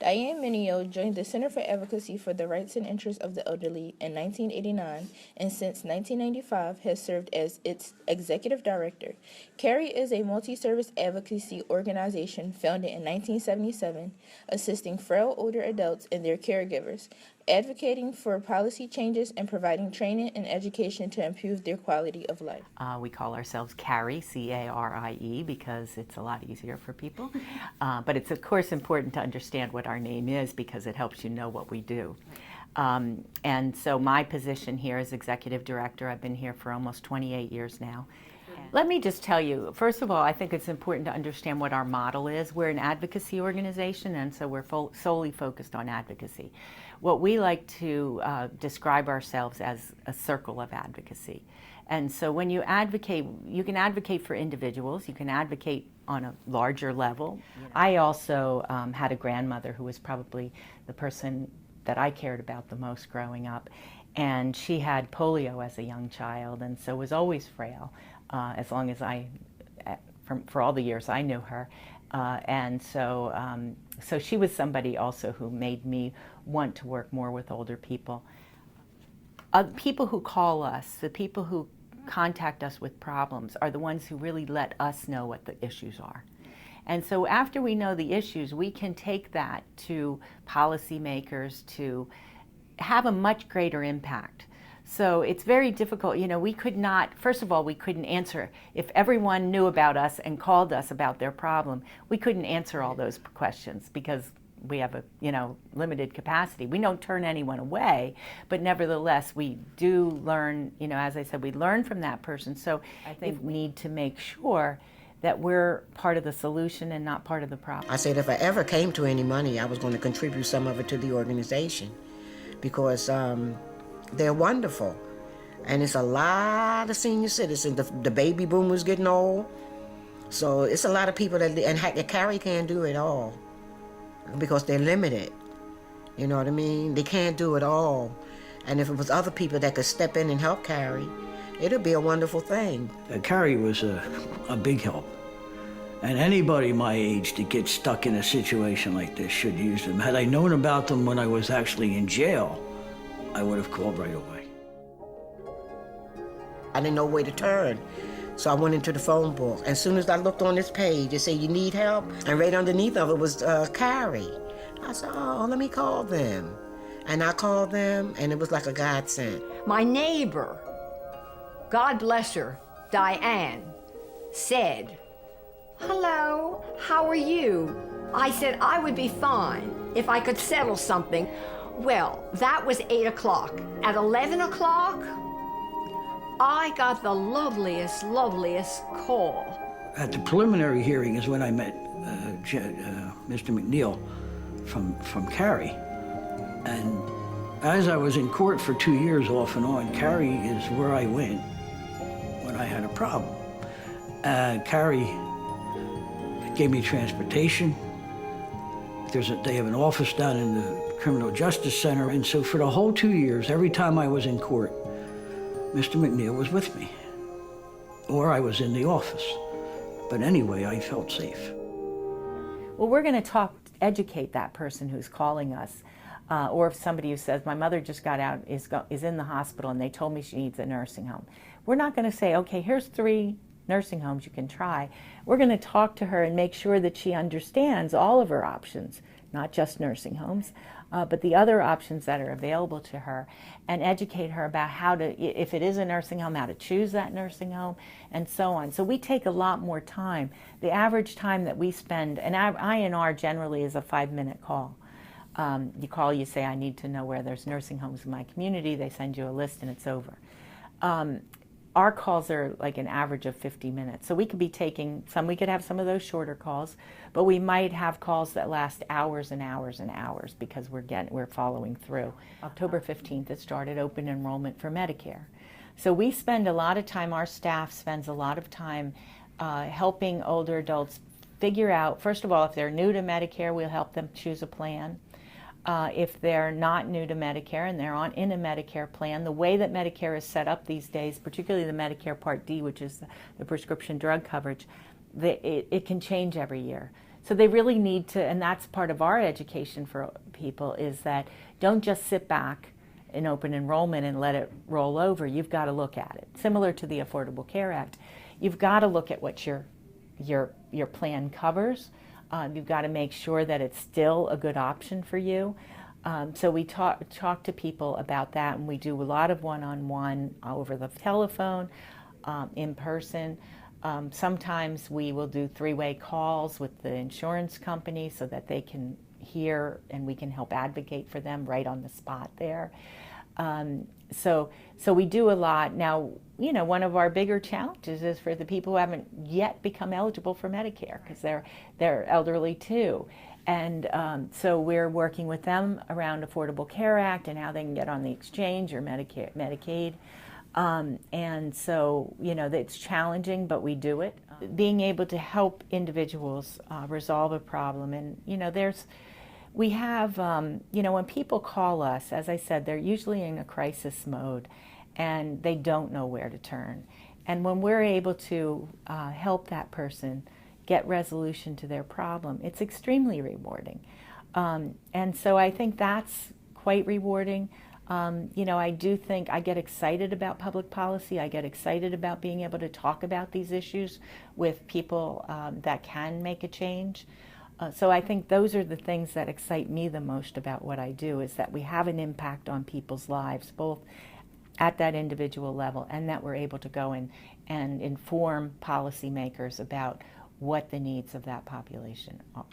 Diane Mineo joined the Center for Advocacy for the Rights and Interests of the Elderly in 1989 and since 1995 has served as its executive director. CARI is a multi-service advocacy organization founded in 1977, assisting frail older adults and their caregivers, advocating for policy changes and providing training and education to improve their quality of life. We call ourselves CARIE, C-A-R-I-E, because it's a lot easier for people. But it's of course important to understand what our name is because it helps you know what we do. And so my position here as executive director, I've been here for almost 28 years now. Let me just tell you, first of all, I think it's important to understand what our model is. We're an advocacy organization, and so we're solely focused on advocacy. What we like to describe ourselves as a circle of advocacy. And so when you advocate, you can advocate for individuals, you can advocate on a larger level. I also had a grandmother who was probably the person that I cared about the most growing up. And she had polio as a young child, and so was always frail, as long as for all the years I knew her. And so she was somebody also who made me want to work more with older people. People who call us, the people who contact us with problems, are the ones who really let us know what the issues are. And so after we know the issues, we can take that to policymakers to have a much greater impact. So it's very difficult, we could not, first of all, we couldn't answer. If everyone knew about us and called us about their problem, we couldn't answer all those questions because we have a, limited capacity. We don't turn anyone away, but nevertheless, we do learn, as I said, we learn from that person. So I think we need to make sure that we're part of the solution and not part of the problem. I said if I ever came to any money, I was going to contribute some of it to the organization because they're wonderful. And it's a lot of senior citizens. The baby boomers getting old. So it's a lot of people and CARI can't do it all because they're limited. You know what I mean? They can't do it all. And if it was other people that could step in and help CARI, it'd be a wonderful thing. CARI was a big help. And anybody my age that gets stuck in a situation like this should use them. Had I known about them when I was actually in jail, I would have called right away. I didn't know where to turn. So I went into the phone book. As soon as I looked on this page, it said, you need help? And right underneath of it was CARI. I said, oh, let me call them. And I called them, and it was like a godsend. My neighbor, God bless her, Diane, said, hello, how are you? I said I would be fine if I could settle something. Well, that was 8 o'clock. At 11 o'clock, I got the loveliest call. At the preliminary hearing is when I met Mr. McNeil from CARI. And as I was in court for 2 years off and on, CARI is where I went when I had a problem. CARI gave me transportation. They have an office down in the Criminal Justice Center, and so for the whole 2 years, every time I was in court, Mr. McNeil was with me, or I was in the office. But anyway, I felt safe. Well, we're going to educate that person who's calling us, or if somebody who says, my mother just got out, is in the hospital, and they told me she needs a nursing home. We're not going to say, okay, here's 3 nursing homes you can try. We're going to talk to her and make sure that she understands all of her options, not just nursing homes, but the other options that are available to her, and educate her about how to, if it is a nursing home, how to choose that nursing home, and so on. So we take a lot more time. The average time that we spend, and INR generally is a 5-minute call. You call, you say, I need to know where there's nursing homes in my community. They send you a list and it's over. Our calls are like an average of 50 minutes. So we could be taking we could have some of those shorter calls, but we might have calls that last hours and hours and hours because we're following through. October 15th, it started open enrollment for Medicare. So we spend a lot of time, our staff spends a lot of time helping older adults figure out, first of all, if they're new to Medicare, we'll help them choose a plan. If they're not new to Medicare and they're in a Medicare plan, the way that Medicare is set up these days, particularly the Medicare Part D, which is the prescription drug coverage, it can change every year. So they really need to, and that's part of our education for people, is that don't just sit back in open enrollment and let it roll over. You've got to look at it. Similar to the Affordable Care Act, you've got to look at what your plan covers. You've got to make sure that it's still a good option for you. So we talk to people about that, and we do a lot of one-on-one over the telephone, in person. Sometimes we will do three-way calls with the insurance company so that they can hear and we can help advocate for them right on the spot there. So we do a lot. Now, you know, one of our bigger challenges is for the people who haven't yet become eligible for Medicare, because they're elderly too. And so we're working with them around Affordable Care Act and how they can get on the exchange or Medicaid. And so, you know, it's challenging, but we do it. Being able to help individuals resolve a problem. And, you know, we have, you know, when people call us, as I said, they're usually in a crisis mode and they don't know where to turn. And when we're able to help that person get resolution to their problem, it's extremely rewarding. And so I think that's quite rewarding. You know, I do think I get excited about public policy. I get excited about being able to talk about these issues with people that can make a change. So I think those are the things that excite me the most about what I do, is that we have an impact on people's lives, both at that individual level, and that we're able to go in and inform policymakers about what the needs of that population are.